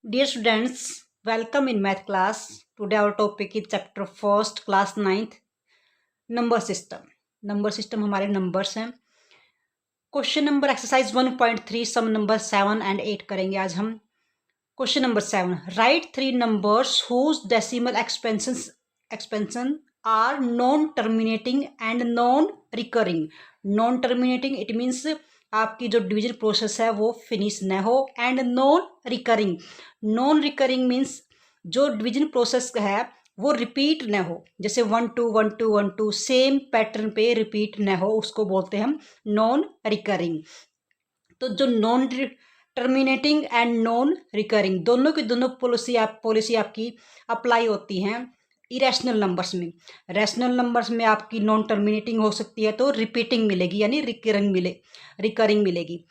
Dear students, welcome in math class. Today our topic is chapter first, class 9th, number system. Number system हमारे numbers हैं. Question number exercise 1.3 some number 7 and 8 करेंगे आज हम. Question number 7. Write 3 numbers whose decimal expansion are non-terminating and non-recurring. Non-terminating it means आपकी जो division process है वो finish न हो. And non recurring, non recurring means जो डिवीजन प्रोसेस है वो रिपीट न हो. जैसे 1 2 1 2 1 2 सेम पैटर्न पे रिपीट न हो, उसको बोलते हैं हम नॉन रिकरिंग. तो जो non terminating and non recurring दोनों की दोनों पॉलिसी आपकी अप्लाई होती हैं इरेशनल नंबर्स में. रैशनल नंबर्स में आपकी नॉन टर्मिनेटिंग हो सकती है तो रिपीटिंग मिलेगी यानी रिकरिंग मिलेगी.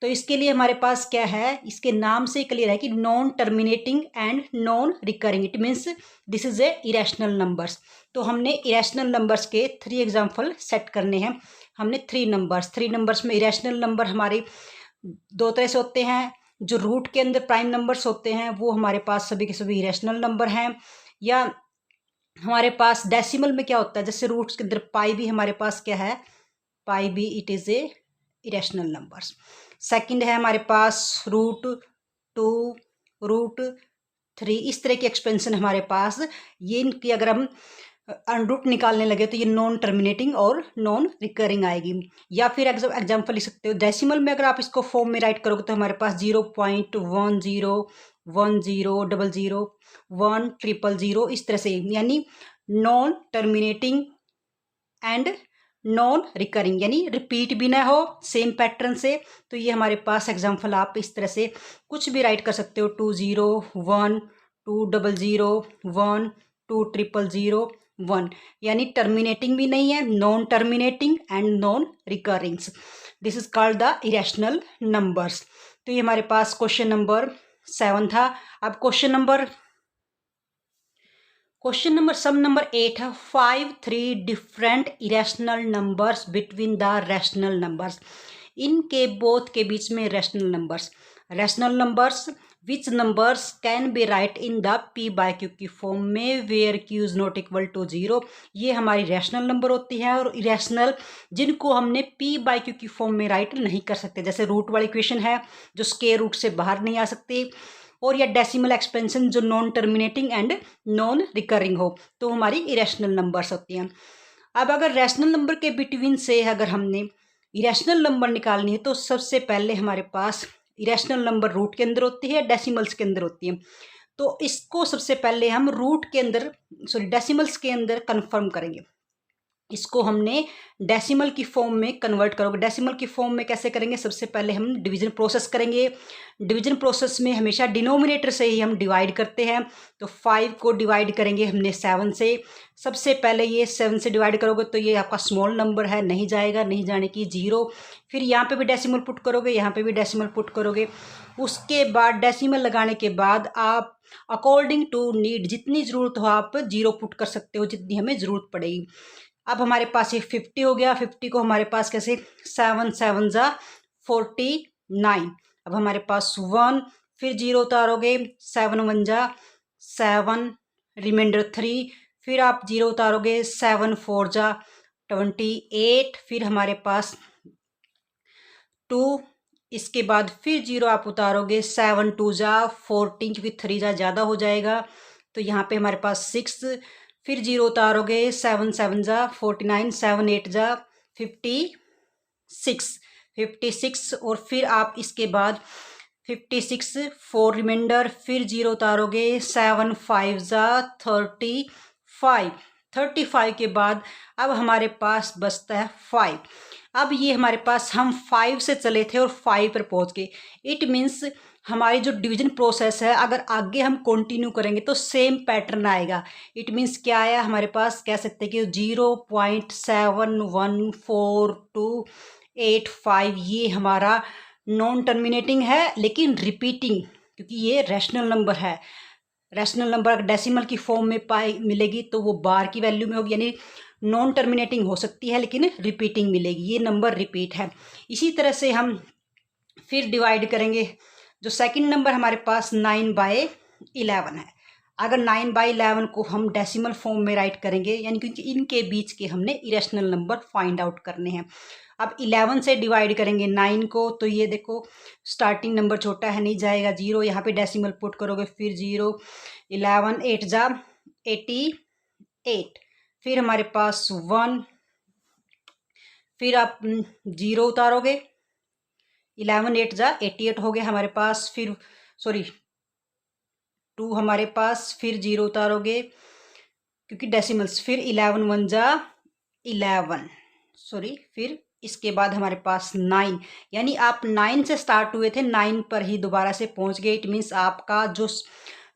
तो इसके लिए हमारे पास क्या है, इसके नाम से क्लियर है कि non terminating and non recurring it means this is a irrational numbers. तो हमने इरेशनल नंबर्स के 3 एग्जाम्पल सेट करने हैं. हमने 3 नंबर्स में इरेशनल नंबर हमारे 2 तरह से होते हैं. जो रूट के अंदर प्राइम नंबर्स होते हैं वो हमारे पास सभी के सभी इरेशनल नंबर हैं. या हमारे पास डेसिमल में क्या होता है, जैसे रूट्स के अंदर पाई भी हमारे पास क्या है, पाई भी it is a irrational numbers. Second है हमारे पास रूट 2, रूट 3, इस तरह की एक्सपेंशन हमारे पास. ये इनकी अगर हम रूट निकालने लगे तो ये नॉन टर्मिनेटिंग और नॉन रिकरिंग आएगी. या फिर एग्जाम्पल लिख सकते हो डेसिमल में, अगर आप इसको फॉर्म में राइट करोगे तो हमारे पास 0.10 1000 100 इस तरह से, यानी non terminating and non recurring यानी रिपीट भी ना हो सेम पैटर्न से. तो ये हमारे पास एग्जाम्पल आप इस तरह से कुछ भी राइट कर सकते हो. 201 200 1 200 1 यानी टर्मिनेटिंग भी नहीं है, non terminating and non recurrings. This is called the irrational numbers. तो ये हमारे पास क्वेश्चन नंबर 7 था. अब क्वेश्चन नंबर सम नंबर 8 है. 3 different irrational numbers between the rational numbers. इनके बोथ के बीच में rational numbers which numbers can be write in the P by Q की फॉर्म में where Q is not equal to 0. ये हमारी रैशनल नंबर होती है. और इरेशनल जिनको हमने पी बाय क्यू की फॉर्म में राइट नहीं कर सकते, जैसे रूट वाली इक्वेशन है जो स्क्वायर रूट से बाहर नहीं आ सकती, और या डेसिमल एक्सपेंशन जो non terminating and non recurring हो, तो हमारी इरेशनल नंबर्स होती हैं. अब अगर रैशनल नंबर के बिटवीन से अगर हमने इरेशनल नंबर निकालनी है तो सबसे पहले हमारे पास इरेशनल नंबर रूट के अंदर होती है, डेसिमल्स के अंदर होती है. तो इसको सबसे पहले हम रूट के अंदर डेसिमल्स के अंदर कन्फर्म करेंगे. इसको हमने डेसिमल की फॉर्म में कन्वर्ट करोगे. डेसिमल की फॉर्म में कैसे करेंगे, सबसे पहले हम डिवीजन प्रोसेस करेंगे. डिवीजन प्रोसेस में हमेशा डिनोमिनेटर से ही हम डिवाइड करते हैं. तो 5 को डिवाइड करेंगे हमने 7 से. सबसे पहले ये 7 से डिवाइड करोगे तो ये आपका स्मॉल नंबर है, नहीं जाएगा, नहीं जाने की 0. फिर यहाँ पे भी डेसिमल पुट करोगे, यहाँ पे भी डेसिमल पुट करोगे. उसके बाद डेसिमल लगाने के बाद आप अकॉर्डिंग टू नीड जितनी ज़रूरत हो आप 0 पुट कर सकते हो, जितनी हमें ज़रूरत पड़ेगी. अब हमारे पास ये 50 हो गया. 50 को हमारे पास कैसे, 7 7 जा 49. अब हमारे पास 1, फिर 0 उतारोगे, 7 1 जा 7, रिमाइंडर 3, फिर आप 0 उतारोगे, 7 4 जा 28, फिर हमारे पास 2, इसके बाद फिर 0 आप उतारोगे, 7 2 जा 14, क्योंकि 3 जा ज़्यादा हो जाएगा तो यहाँ पे हमारे पास 6, फिर 0 उतारोगे, 7 7 जा 49, 7 8 जा 56, और फिर आप इसके बाद 56 4 रिमाइंडर, फिर 0 उतारोगे, 7 5 जा 35 के बाद अब हमारे पास बचता है 5. अब ये हमारे पास हम 5 से चले थे और 5 पर पहुंच गए. इट मीन्स हमारी जो डिवीजन प्रोसेस है अगर आगे हम कंटिन्यू करेंगे तो सेम पैटर्न आएगा. इट मीन्स क्या आया हमारे पास, कह सकते हैं कि 0.71428 ये हमारा नॉन टर्मिनेटिंग है लेकिन रिपीटिंग, क्योंकि ये रैशनल नंबर है. रैशनल नंबर अगर डेसिमल की फॉर्म में पाई मिलेगी तो वो बार की वैल्यू में होगी, यानी नॉन टर्मिनेटिंग हो सकती है लेकिन रिपीटिंग मिलेगी. ये नंबर रिपीट है. इसी तरह से हम फिर डिवाइड करेंगे जो सेकंड नंबर हमारे पास 9/11 है। अगर 9/11 को हम डेसिमल फॉर्म में राइट करेंगे, यानी क्योंकि इनके बीच के हमने इरेशनल नंबर फाइंड आउट करने हैं। अब 11 से डिवाइड करेंगे 9 को, तो ये देखो स्टार्टिंग नंबर छोटा है, नहीं जाएगा 0, यहाँ पे डेसिमल पुट करोगे फिर 0, 11 8 जा 88, फिर हमारे पास 1, फिर आप 0 उतारोगे, 11 8 जा 88 हो गया हमारे पास, फिर सॉरी 2 हमारे पास, फिर 0 उतारोगे क्योंकि डेसिमल्स, फिर 11 1 जा 11, सॉरी फिर इसके बाद हमारे पास 9, यानी आप 9 से स्टार्ट हुए थे, 9 पर ही दोबारा से पहुंच गए। इट मीन्स आपका जो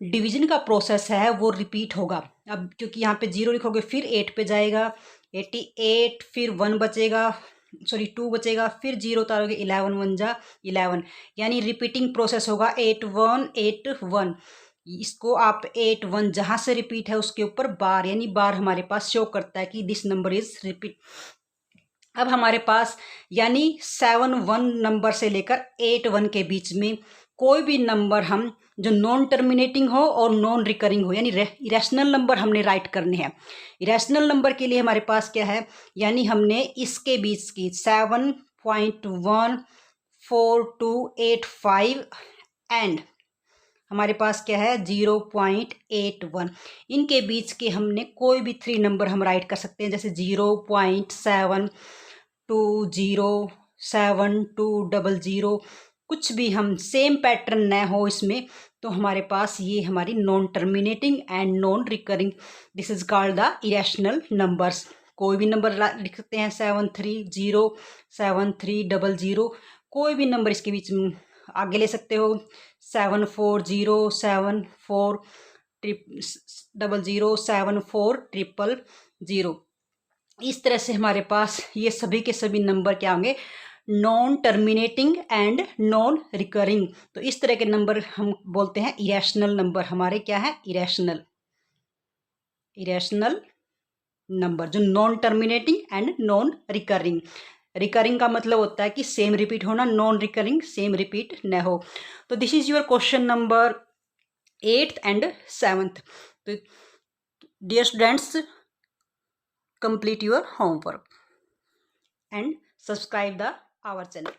डिवीजन का प्रोसेस है वो रिपीट होगा। अब क्योंकि यहाँ पे 0 लिखोगे फिर 8 पे जाएगा 88, फिर 1 बचेगा, सॉरी 2 बचेगा, फिर 0 उतारोगे 11 1 जा 11, यानी रिपीटिंग प्रोसेस होगा 8 1 8 1। इसको आप 8 1 जहाँ से रिपीट है उसके ऊपर बार, यानी बार हमारे पास शो करता है कि दिस नंबर इज रिपीट। अब हमारे पास यानी 7 1 नंबर से लेकर 8 1 के बीच में कोई भी नंबर हम जो नॉन टर्मिनेटिंग हो और नॉन रिकरिंग हो, यानी इरेशनल नंबर हमने राइट करने हैं। इरेशनल नंबर के लिए हमारे पास क्या है, यानी हमने इसके बीच की 7.14285 एंड हमारे पास क्या है 0.81, इनके बीच के हमने कोई भी 3 नंबर हम राइट कर सकते हैं, जैसे 0.7207200, कुछ भी हम सेम पैटर्न न हो इसमें, तो हमारे पास ये हमारी non terminating and non recurring, this is called the irrational numbers. कोई भी नंबर लिख सकते हैं 730 7300, कोई भी नंबर इसके बीच में आगे ले सकते हो, 740740007400। इस तरह से हमारे पास ये सभी के सभी नंबर क्या होंगे, non terminating and non recurring. तो इस तरह के नंबर हम बोलते हैं इरेशनल नंबर। हमारे क्या है इरेशनल नंबर, जो non terminating and non recurring. Recurring का मतलब होता है कि सेम रिपीट होना, नॉन रिकरिंग सेम रिपीट न हो। तो this is your question number 8th and 7th। तो dear students, complete your homework and subscribe the our channel.